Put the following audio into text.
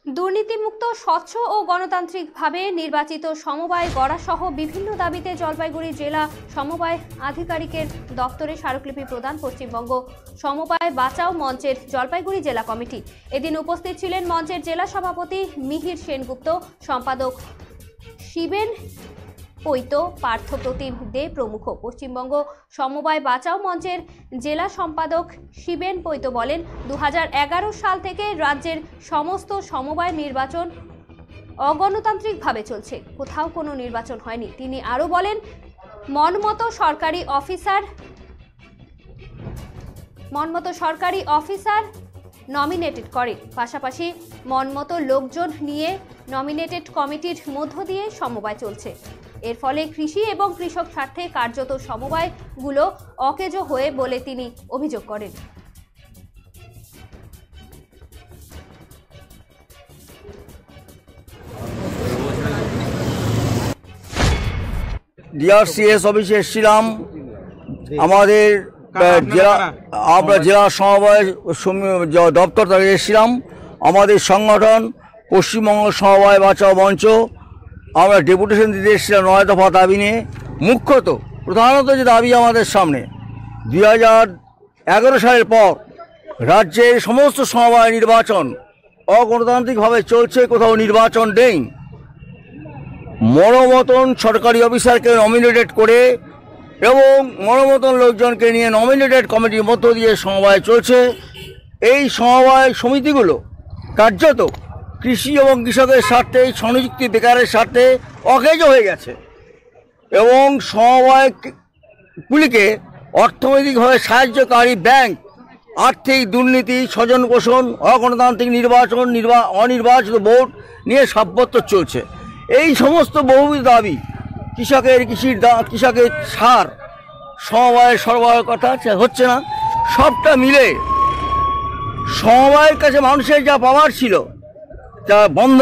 দুর্নীতিমুক্ত স্বচ্ছ ও গণতান্ত্রিকভাবে নির্বাচিত সমবায় গড়া সহ বিভিন্ন দাবিতে জলপাইগুড়ি জেলা সমবায় আধিকারিকের দপ্তরে স্মারকলিপি প্রদান পশ্চিমবঙ্গ সমবায় বাঁচাও মঞ্চের জলপাইগুড়ি জেলা কমিটি। এদিন উপস্থিত ছিলেন মঞ্চের জেলা সভাপতি মিহির সেনগুপ্ত, সম্পাদক শিবেন পৈত, পার্থপ্রতিম দে প্রমুখ। পশ্চিমবঙ্গ সমবায় বাঁচাও মঞ্চের জেলা সম্পাদক শিবেন পৈত বলেন, 2011 সাল থেকে রাজ্যের সমস্ত সমবায় নির্বাচন অগণতান্ত্রিকভাবে চলছে, কোথাও কোনো নির্বাচন হয়নি। তিনি আরও বলেন, মনমতো সরকারি অফিসার নমিনেটেড করে, পাশাপাশি মনমতো লোকজন নিয়ে নমিনেটেড কমিটির মধ্য দিয়ে সমবায় চলছে। এর ফলে কৃষি এবং কৃষক স্বার্থে কার্যত সমবায়গুলো অকেজো হয়ে বলে তিনি অভিযোগ করেন। ডিআরসিএস অফিসে এসেছিলাম। আমাদের জেলা সমবায় দপ্তর থেকে এসেছিলাম। আমাদের সংগঠন পশ্চিমবঙ্গ সমবায় বাঁচাও মঞ্চ, আমরা ডেপুটেশন দিতে এসেছিলাম 9 দফা দাবি নিয়ে। প্রধানত যে দাবি আমাদের সামনে, 2011 সালের পর রাজ্যের সমস্ত সমবায় নির্বাচন অগণতান্ত্রিকভাবে চলছে, কোথাও নির্বাচন নেই। মনোমতন সরকারি অফিসারকে নমিনেটেড করে এবং মনোমতন লোকজনকে নিয়ে নমিনেটেড কমিটির মধ্য দিয়ে সমবায় চলছে। এই সমবায় সমিতিগুলো কার্যত কৃষি এবং কৃষকের স্বার্থে, স্বনিযুক্তি বেকারের স্বার্থে অকেজো হয়ে গেছে এবং সমবায়গুলিকে অর্থনৈতিকভাবে সাহায্যকারী ব্যাংক, আর্থিক দুর্নীতি, স্বজন পোষণ, অগণতান্ত্রিক নির্বাচন, অনির্বাচিত ভোট নিয়ে সাব্যস্ত চলছে। এই সমস্ত বহুবিধ দাবি, কৃষকের সার সমবায়ের সরবরাহের কথা হচ্ছে না, সবটা মিলে সমবায়ের কাছে মানুষের যা পাওয়ার ছিল তা বন্ধ।